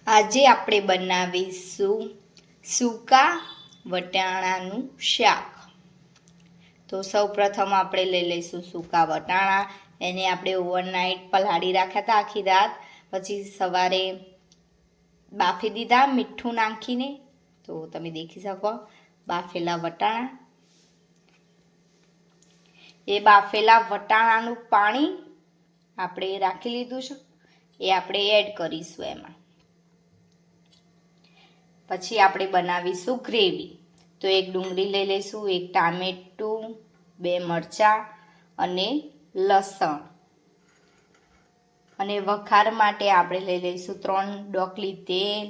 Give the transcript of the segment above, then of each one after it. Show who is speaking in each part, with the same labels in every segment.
Speaker 1: આજે આપણે બનાવીશું સૂકા વટાણાનું શાક। તો સૌપ્રથમ આપણે લઈ લઈશું સૂકા વટાણા। એને આપણે ઓવરનાઇટ પલાળી રાખ્યા હતા આખી રાત, પછી સવારે બાફી દીધા મીઠું નાખીને। તો તમે દેખી શકો બાફેલા વટાણા। એ બાફેલા વટાણાનું પાણી આપણે રાખી લીધું છે, એ આપણે એડ કરીશું એમાં। પછી આપણે બનાવીશું ગ્રેવી। તો એક ડુંગળી લઈ લઈશું, એક ટામેટું, 2 મરચાં અને લસણ। અને વઘાર માટે આપણે લઈ લઈશું 3 ડોકલી તેલ,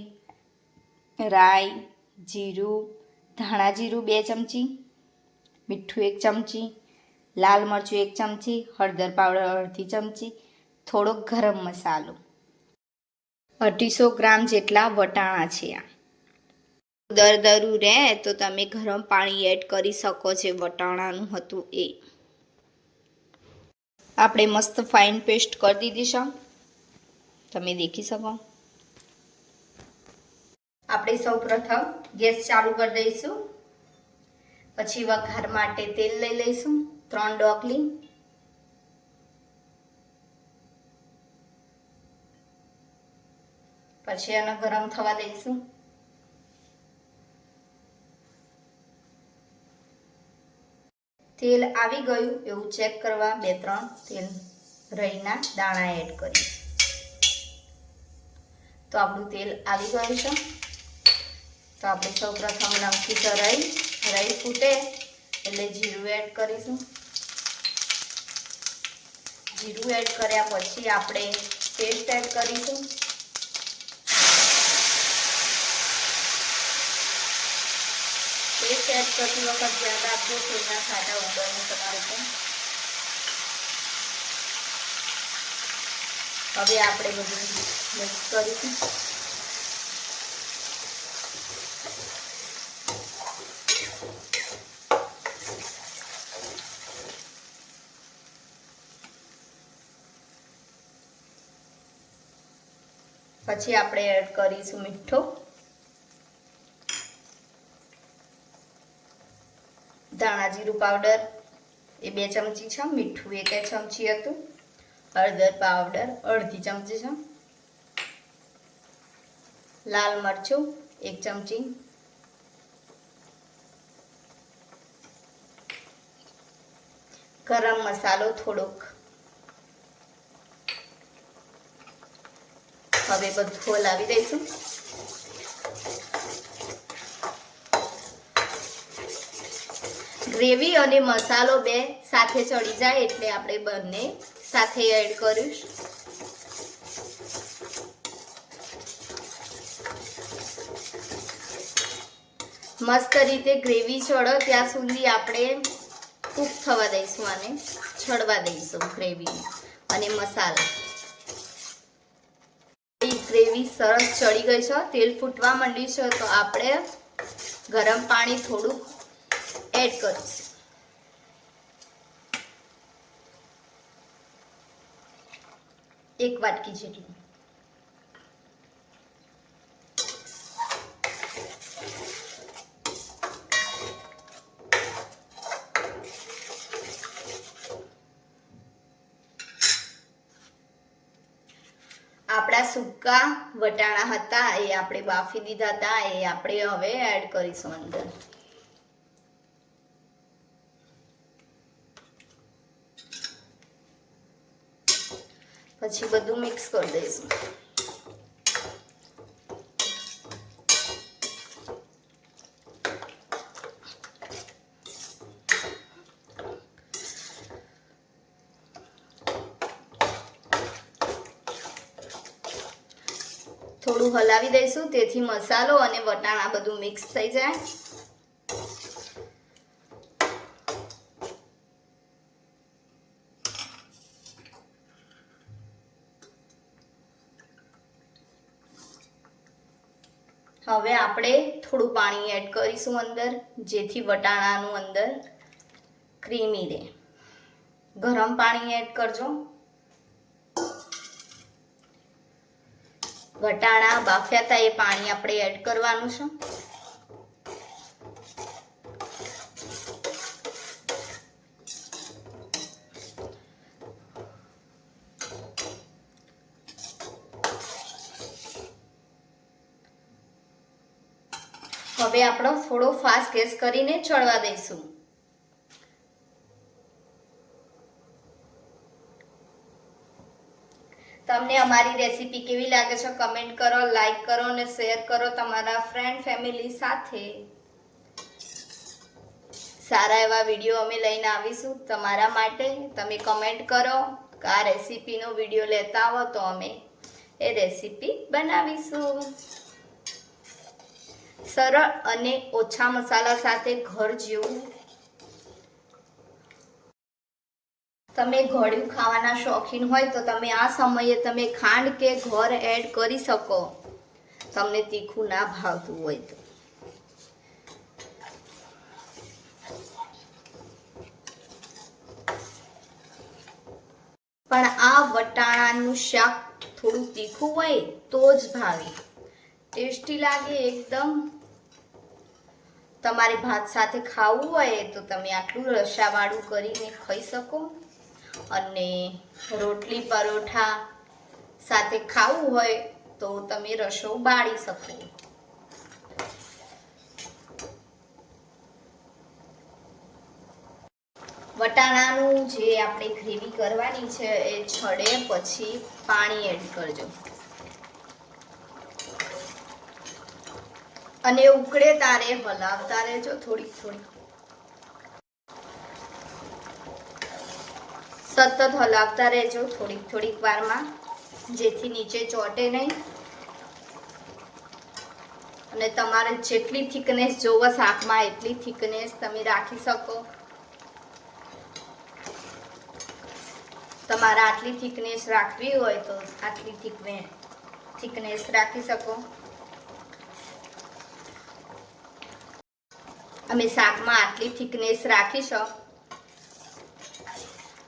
Speaker 1: રાઈ, જીરું, ધાણા જીરું 2 ચમચી, મીઠું 1 ચમચી, લાલ મરચું 1 ચમચી, હળદર પાવડર અડધી ચમચી, થોડો ગરમ મસાલો। 250 ગ્રામ જેટલા વટાણા છે આ। દરદરું રહે તો તમે ગરમ પાણી એડ કરી શકો છો, વટાણાનું હતું એ। આપણે મસ્ત ફાઇન પેસ્ટ કરી દીધી છે, તમે દેખી શકો। આપણે સૌપ્રથમ ગેસ ચાલુ કરી દઈશું। પછી વઘાર માટે તેલ લઈ લઈશું 3 ડોકલી। પછી એને ગરમ થવા દઈશું। તેલ આવી ગયું એવું ચેક કરવા 2-3 તેલ રઈના દાણા એડ કરીશ। તો આપણું તેલ આવી ગયું છે। તો આપણે સૌપ્રથમ નમકી તો રઈ ફૂટે એટલે જીરું એડ કરીશું। જીરું એડ કર્યા પછી આપણે પેસ્ટ એડ કરીશું। પેસ્ટ એડ કરતી વખત ધ્યાન રાખજો તેલના છાંટા ઉડવાનું તમારે પણ। હવે આપણે બધું મિક્સ કરીશું। પછી આપણે એડ કરીશું મીઠું, ધાણા જીરું પાવડર એ 2 ચમચી છે, મીઠું 1 ચમચી હતું, હળદર પાવડર અડધી ચમચી છે, લાલ મરચું 1 ચમચી, ગરમ મસાલો થોડોક। હવે બધું હલાવી દઈશું। ગ્રેવી અને મસાલો બે સાથે ચડી જાય એટલે આપણે બંને સાથે એડ કરીશું। મસ્ત રીતે ગ્રેવી ચડે ત્યાં સુધી આપણે કૂક થવા દઈશું, આને ચડવા દઈશું ગ્રેવી અને મસાલા। ગ્રેવી સરસ ચડી ગઈ છે, તેલ ફૂટવા માંડ્યું છે, તો આપણે ગરમ પાણી થોડુંક એડ કરીશું। 1 વાટકી જેટલું। આપણા સૂકા વટાણા હતા એ આપણે બાફી દીધા હતા, એ આપણે હવે એડ કરીશું અંદર। પછી બધું મિક્સ કરી દઈશું। થોડું હલાવી દઈશું તેથી મસાલો અને વટાણા બધું મિક્સ થઈ જાય। હવે આપણે થોડું પાણી એડ કરીશું અંદર, જેથી વટાણાનું અંદર ક્રીમી રહે। ગરમ પાણી એડ કરજો। વટાણા બાફ્યા હતા એ પાણી આપણે એડ કરવાનું છે. હવે આપણો થોડો ફાસ્ટ ગેસ કરીને ચડવા દઈશું. તમને અમારી રેસીપી કેવી લાગે છે કમેન્ટ કરો, લાઈક કરો અને શેર કરો તમારા ફ્રેન્ડ ફેમિલી સાથે. સારા એવા વિડીયો અમે લઈને આવીશું તમારા માટે. તમે કમેન્ટ કરો કે આ રેસીપીનો વિડીયો લેતા આવો તો અમે એ રેસીપી બનાવીશું. સરળ અને ઓછા મસાલા સાથે ઘર જેવું. તમે ગળ્યું ખાવાના શોખીન હોય તો તમે આ સમયે તમે ખાંડ કે ગોળ એડ કરી શકો, તમને તીખું ના ભાવતું હોય તો. પણ આ વટાણાનું શાક થોડું તીખું હોય તો જ ભાવે, ટેસ્ટી લાગે એકદમ. તમારે ભાત સાથે ખાવું હોય તો તમે આટલું રસાવાળું કરીને ખાઈ શકો, અને રોટલી પરોઠા સાથે ખાવું હોય તો તમે રસો બાળી શકો. વટાણાનું જે આપણે ગ્રેવી કરવાની છે એ છડે પછી પાણી એડ કરજો અને ઉકળે તારે હલાવતા રહેજો થોડીક થોડીક. સતત હલાવતા રહેજો થોડીક થોડીક વારમાં, જેથી નીચે ચોટે નહીં. અને તમારે જેટલી થિકનેસ જોવો શાકમાં એટલી થિકનેસ તમે રાખી શકો. તમારે આટલી થિકનેસ રાખવી હોય તો આટલી થિકનેસ રાખી શકો. અમે શાકમાં આટલી થિકનેસ રાખીશો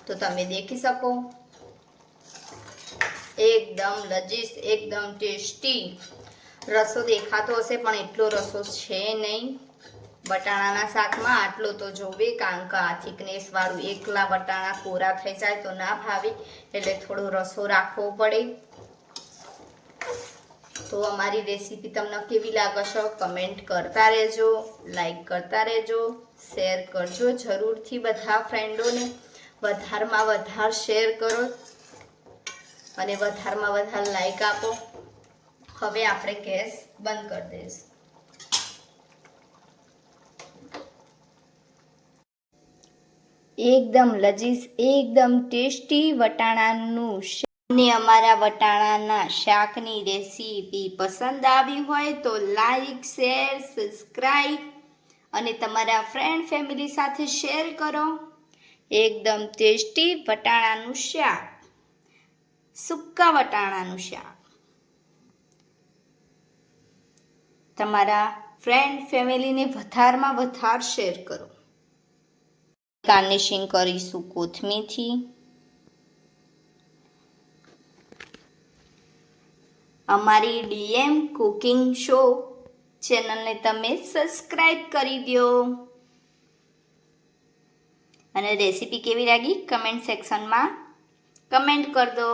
Speaker 1: તો તમે દેખી શકો. એકદમ લજીજ, એકદમ ટેસ્ટી. રસો દેખાતો હશે પણ એટલો રસો છે નહીં વટાણાના શાકમાં. આટલો તો જોવે, કારણ કે આ થિકનેસ વાળું એકલા વટાણા કોરા થઈ જાય તો ના ભાવે, એટલે થોડો રસો રાખવો પડે. તો અમારી રેસીપી તમને કેવી લાગે છે કમેન્ટ કરતા રહેજો, લાઈક કરતા રહેજો, શેર કરજો જરૂરથી. બધા ફ્રેન્ડોને વધારમાં વધારે શેર કરો અને વધારમાં વધારે લાઈક આપો. હવે આપણે ગેસ બંધ કરી દઈશું. એકદમ લજીજ, એકદમ ટેસ્ટી વટાણાનું શાક. ને અમારા વટાણાના શાકની રેસીપી પસંદ આવી હોય તો લાઈક, શેર, સબસ્ક્રાઈબ અને તમારા ફ્રેન્ડ ફેમિલી સાથે શેર કરો. એકદમ ટેસ્ટી વટાણાનું શાક, સૂકા વટાણાનું શાક તમારા ફ્રેન્ડ ફેમિલીને વધારમાં વધારે શેર કરો. ગાર્નિશિંગ કરીશું કોથમીરથી. અમારી ડીએમ કુકિંગ શો ચેનલને તમે સબસ્ક્રાઈબ કરી દો. અને રેસીપી કેવી લાગી કમેન્ટ સેક્શનમાં કમેન્ટ કરી દો.